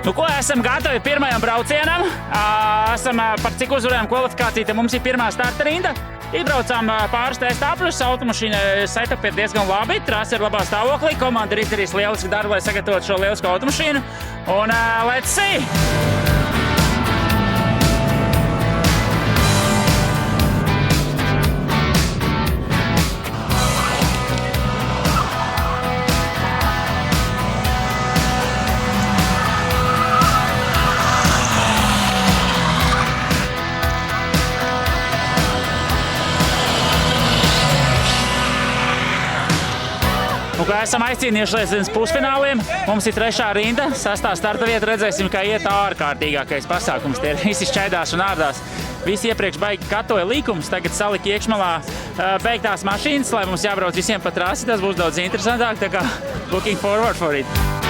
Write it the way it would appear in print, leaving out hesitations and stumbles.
Nu, ko esam gatavi pirmajam braucienam. Esam par cik uzvarējām kvalifikāciju, te mums ir pirmā starta rinda. Izbraucām pāris testāpļus, automašīna setup ir diezgan labi, trasa ir labā stāvoklī, komanda ir izdarījusi lielisku darbu, lai sagatavotu šo lielisku automašīnu. Un let's see! Kā esam aizcīnījuši līdz pusfināliem, mums ir trešā rinda, sastā starta vieta, redzēsim, kā iet ārkārtīgākais pasākums. Tie visi šķaidās un ārdās. Visi iepriekš baigi katoja līkumus, tagad salika iekšmalā beigtās mašīnas, lai mums jābrauc visiem pa trasi, tas būs daudz interesantāk, tā kā looking forward for it.